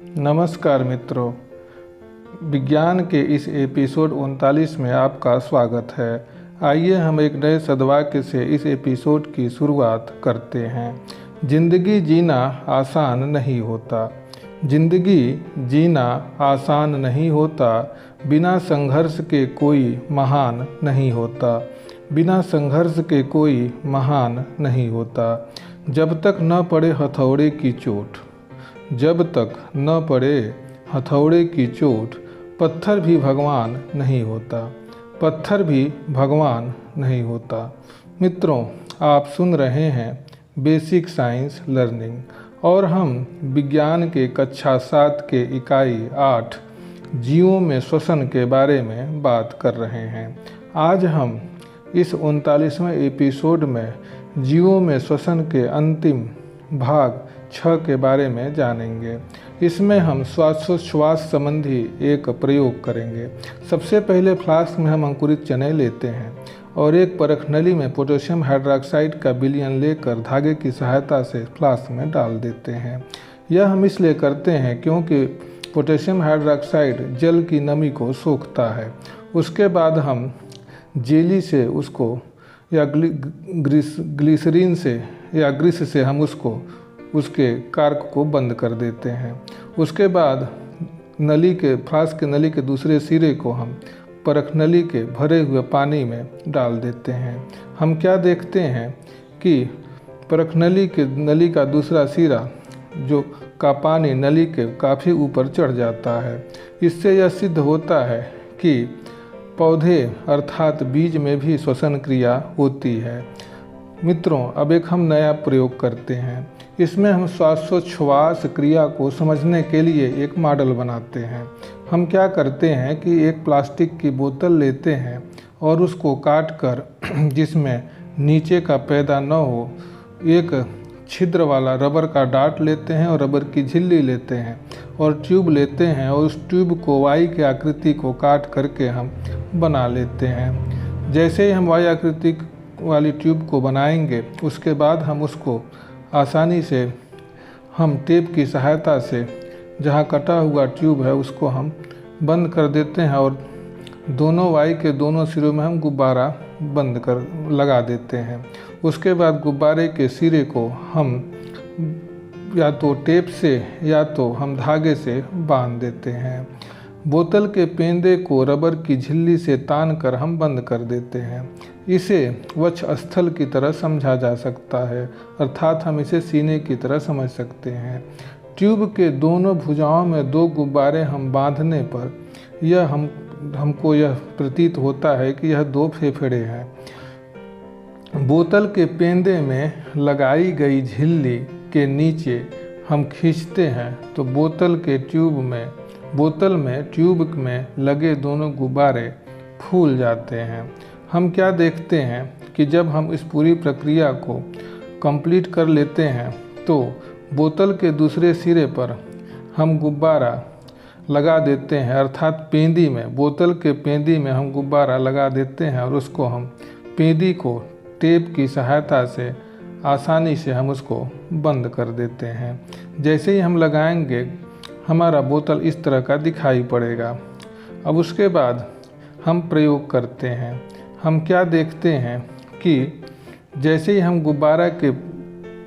नमस्कार मित्रों, विज्ञान के इस एपिसोड 39 में आपका स्वागत है। आइए हम एक नए सद्वाक्य से इस एपिसोड की शुरुआत करते हैं। जिंदगी जीना आसान नहीं होता। जिंदगी जीना आसान नहीं होता। बिना संघर्ष के कोई महान नहीं होता। बिना संघर्ष के कोई महान नहीं होता। जब तक न पड़े हथौड़े की चोट, जब तक न पड़े हथौड़े की चोट, पत्थर भी भगवान नहीं होता। पत्थर भी भगवान नहीं होता। मित्रों, आप सुन रहे हैं बेसिक साइंस लर्निंग और हम विज्ञान के कक्षा 7 के इकाई 8 जीवों में श्वसन के बारे में बात कर रहे हैं। आज हम इस 39वें एपिसोड में जीवों में श्वसन के अंतिम भाग 6 के बारे में जानेंगे। इसमें हम श्वासोच्छ्वास संबंधी एक प्रयोग करेंगे। सबसे पहले फ्लास्क में हम अंकुरित चने लेते हैं और एक परख नली में पोटेशियम हाइड्रोक्साइड का विलयन लेकर धागे की सहायता से फ्लास्क में डाल देते हैं। यह हम इसलिए करते हैं क्योंकि पोटेशियम हाइड्रोक्साइड जल की नमी को सोखता है। उसके बाद हम जेली से उसको या ग्लिसरीन से या ग्रीस से हम उसके कार्क को बंद कर देते हैं। उसके बाद फ्लास्क के नली के दूसरे सिरे को हम परख नली के भरे हुए पानी में डाल देते हैं। हम क्या देखते हैं कि परख नली का दूसरा सिरा का पानी नली के काफ़ी ऊपर चढ़ जाता है। इससे यह सिद्ध होता है कि पौधे अर्थात बीज में भी श्वसन क्रिया होती है। मित्रों, अब एक हम नया प्रयोग करते हैं। इसमें हम श्वासोच्छ्वास क्रिया को समझने के लिए एक मॉडल बनाते हैं। हम क्या करते हैं कि एक प्लास्टिक की बोतल लेते हैं और उसको काट कर जिसमें नीचे का पैदा न हो, एक छिद्र वाला रबर का डाट लेते हैं और रबर की झिल्ली लेते हैं और ट्यूब लेते हैं और उस ट्यूब को वाई की आकृति को काट करके हम बना लेते हैं। जैसे ही हम वाई आकृति वाली ट्यूब को बनाएंगे, उसके बाद हम उसको आसानी से हम टेप की सहायता से जहाँ कटा हुआ ट्यूब है उसको हम बंद कर देते हैं और दोनों वाई के दोनों सिरों में हम गुब्बारा लगा देते हैं। उसके बाद गुब्बारे के सिरे को हम या तो टेप से या तो हम धागे से बांध देते हैं। बोतल के पेंदे को रबर की झिल्ली से तान कर हम बंद कर देते हैं। इसे वक्षस्थल की तरह समझा जा सकता है, अर्थात हम इसे सीने की तरह समझ सकते हैं। ट्यूब के दोनों भुजाओं में 2 गुब्बारे हम बांधने पर हमको यह प्रतीत होता है कि यह 2 फेफड़े हैं। बोतल के पेंदे में लगाई गई झिल्ली के नीचे हम खींचते हैं तो बोतल में ट्यूब में लगे दोनों गुब्बारे फूल जाते हैं। हम क्या देखते हैं कि जब हम इस पूरी प्रक्रिया को कंप्लीट कर लेते हैं तो बोतल के दूसरे सिरे पर हम गुब्बारा लगा देते हैं, अर्थात पेंदी में, बोतल के पेंदी में हम गुब्बारा लगा देते हैं और उसको हम पेंदी को टेप की सहायता से आसानी से हम उसको बंद कर देते हैं। जैसे ही हम लगाएंगे हमारा बोतल इस तरह का दिखाई पड़ेगा। अब उसके बाद हम प्रयोग करते हैं। हम क्या देखते हैं कि जैसे ही हम गुब्बारा के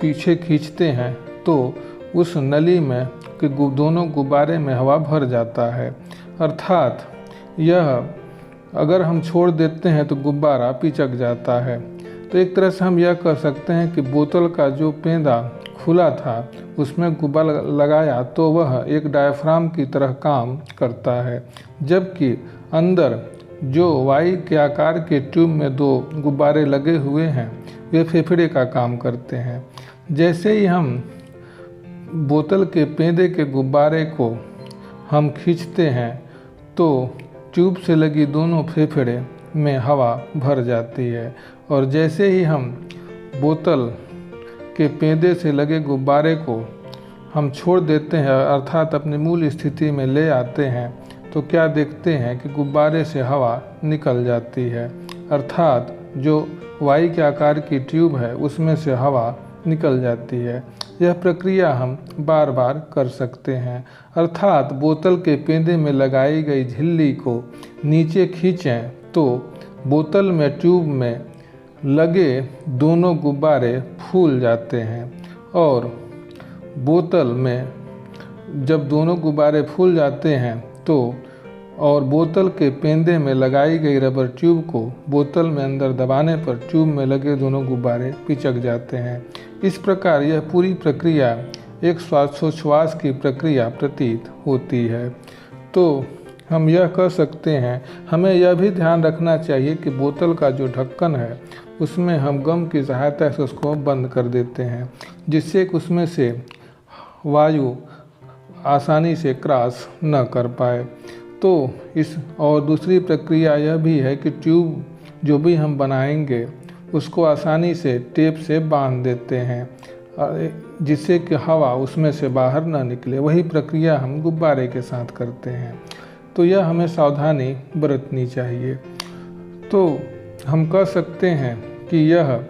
पीछे खींचते हैं तो उस नली में कि दोनों गुब्बारे में हवा भर जाता है, अर्थात यह अगर हम छोड़ देते हैं तो गुब्बारा पिचक जाता है। तो एक तरह से हम यह कह सकते हैं कि बोतल का जो पेंदा खुला था उसमें गुब्बारा लगाया तो वह एक डायफ्राम की तरह काम करता है, जबकि अंदर जो वाई के आकार के ट्यूब में 2 गुब्बारे लगे हुए हैं वे फेफड़े का काम करते हैं। जैसे ही हम बोतल के पेंदे के गुब्बारे को हम खींचते हैं तो ट्यूब से लगी दोनों फेफड़े में हवा भर जाती है और जैसे ही हम बोतल के पेंदे से लगे गुब्बारे को हम छोड़ देते हैं, अर्थात अपनी मूल स्थिति में ले आते हैं, तो क्या देखते हैं कि गुब्बारे से हवा निकल जाती है, अर्थात जो वाई के आकार की ट्यूब है उसमें से हवा निकल जाती है। यह प्रक्रिया हम बार बार कर सकते हैं, अर्थात बोतल के पेंदे में लगाई गई झिल्ली को नीचे खींचें तो बोतल में ट्यूब में लगे दोनों गुब्बारे फूल जाते हैं और बोतल में जब दोनों गुब्बारे फूल जाते हैं तो और बोतल के पेंदे में लगाई गई रबर ट्यूब को बोतल में अंदर दबाने पर ट्यूब में लगे दोनों गुब्बारे पिचक जाते हैं। इस प्रकार यह पूरी प्रक्रिया एक श्वासोच्छ्वास की प्रक्रिया प्रतीत होती है। तो हम यह कर सकते हैं, हमें यह भी ध्यान रखना चाहिए कि बोतल का जो ढक्कन है उसमें हम गम की सहायता से उसको बंद कर देते हैं, जिससे कि उसमें से वायु आसानी से क्रॉस न कर पाए। तो इस और दूसरी प्रक्रिया यह भी है कि ट्यूब जो भी हम बनाएंगे उसको आसानी से टेप से बांध देते हैं, जिससे कि हवा उसमें से बाहर ना निकले। वही प्रक्रिया हम गुब्बारे के साथ करते हैं। तो यह हमें सावधानी बरतनी चाहिए। तो हम कह सकते हैं कि यह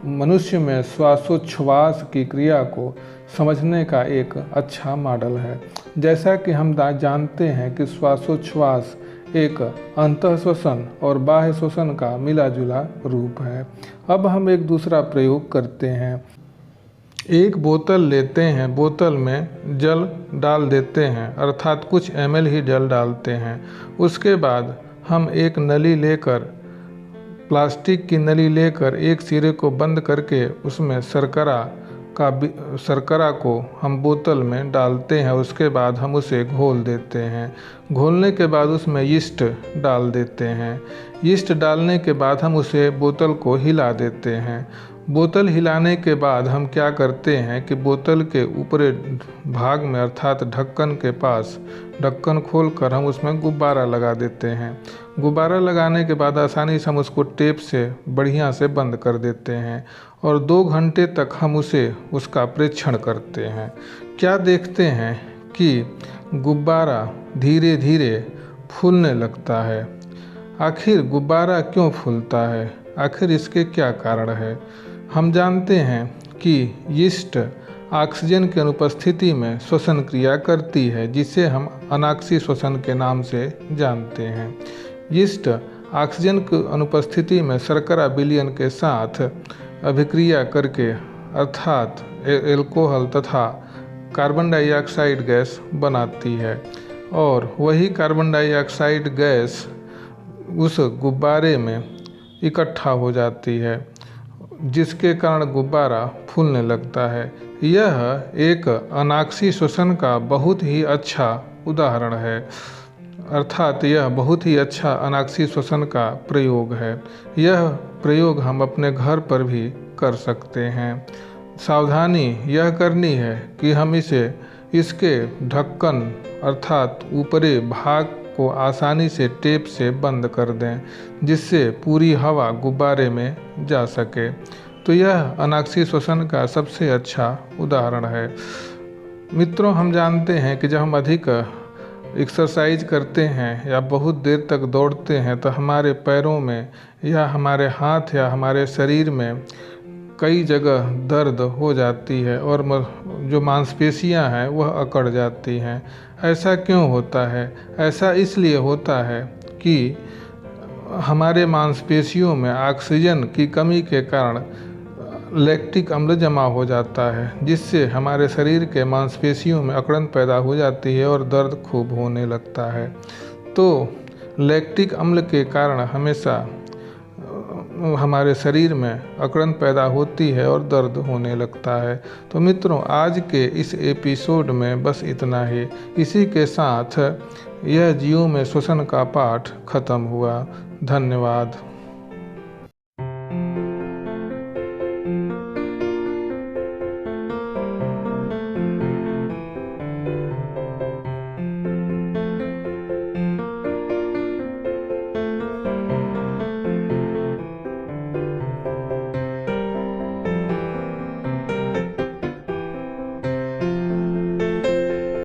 मनुष्य में श्वासोच्छ्वास की क्रिया को समझने का एक अच्छा मॉडल है। जैसा कि हम जानते हैं कि श्वासोच्छ्वास एक अंतःश्वसन और बाह्य श्वसन का मिला जुला रूप है। अब हम एक दूसरा प्रयोग करते हैं। एक बोतल लेते हैं, बोतल में जल डाल देते हैं, अर्थात कुछ ml ही जल डालते हैं। उसके बाद हम एक नली लेकर, प्लास्टिक की नली लेकर एक सिरे को बंद करके उसमें शर्करा को हम बोतल में डालते हैं। उसके बाद हम उसे घोल देते हैं। घोलने के बाद उसमें यीस्ट डाल देते हैं। यीस्ट डालने के बाद हम उसे बोतल को हिला देते हैं। बोतल हिलाने के बाद हम क्या करते हैं कि बोतल के ऊपरी भाग में अर्थात ढक्कन के पास ढक्कन खोलकर हम उसमें गुब्बारा लगा देते हैं। गुब्बारा लगाने के बाद आसानी से हम उसको टेप से बढ़िया से बंद कर देते हैं और 2 घंटे तक हम उसका परीक्षण करते हैं। क्या देखते हैं कि गुब्बारा धीरे धीरे फूलने लगता है। आखिर गुब्बारा क्यों फूलता है? आखिर इसके क्या कारण है? हम जानते हैं कि यीस्ट ऑक्सीजन की अनुपस्थिति में श्वसन क्रिया करती है, जिसे हम अनाक्सी श्वसन के नाम से जानते हैं। यीस्ट ऑक्सीजन की अनुपस्थिति में शर्करा विलयन के साथ अभिक्रिया करके अर्थात एल्कोहल तथा कार्बन डाइऑक्साइड गैस बनाती है और वही कार्बन डाइऑक्साइड गैस उस गुब्बारे में इकट्ठा हो जाती है, जिसके कारण गुब्बारा फूलने लगता है। यह एक अनाक्सी श्वसन का बहुत ही अच्छा उदाहरण है, अर्थात यह बहुत ही अच्छा अनाक्सी श्वसन का प्रयोग है। यह प्रयोग हम अपने घर पर भी कर सकते हैं। सावधानी यह करनी है कि हम इसके ढक्कन अर्थात ऊपरी भाग को आसानी से टेप से बंद कर दें, जिससे पूरी हवा गुब्बारे में जा सके। तो यह अनाक्सी श्वसन का सबसे अच्छा उदाहरण है। मित्रों, हम जानते हैं कि जब हम अधिक एक्सरसाइज करते हैं या बहुत देर तक दौड़ते हैं तो हमारे पैरों में या हमारे हाथ या हमारे शरीर में कई जगह दर्द हो जाती है और जो मांसपेशियां हैं वह अकड़ जाती हैं। ऐसा क्यों होता है? ऐसा इसलिए होता है कि हमारे मांसपेशियों में ऑक्सीजन की कमी के कारण लैक्टिक अम्ल जमा हो जाता है, जिससे हमारे शरीर के मांसपेशियों में अकड़न पैदा हो जाती है और दर्द खूब होने लगता है। तो लैक्टिक अम्ल के कारण हमेशा हमारे शरीर में अकड़न पैदा होती है और दर्द होने लगता है। तो मित्रों, आज के इस एपिसोड में बस इतना ही। इसी के साथ यह जीव में श्वसन का पाठ खत्म हुआ। धन्यवाद।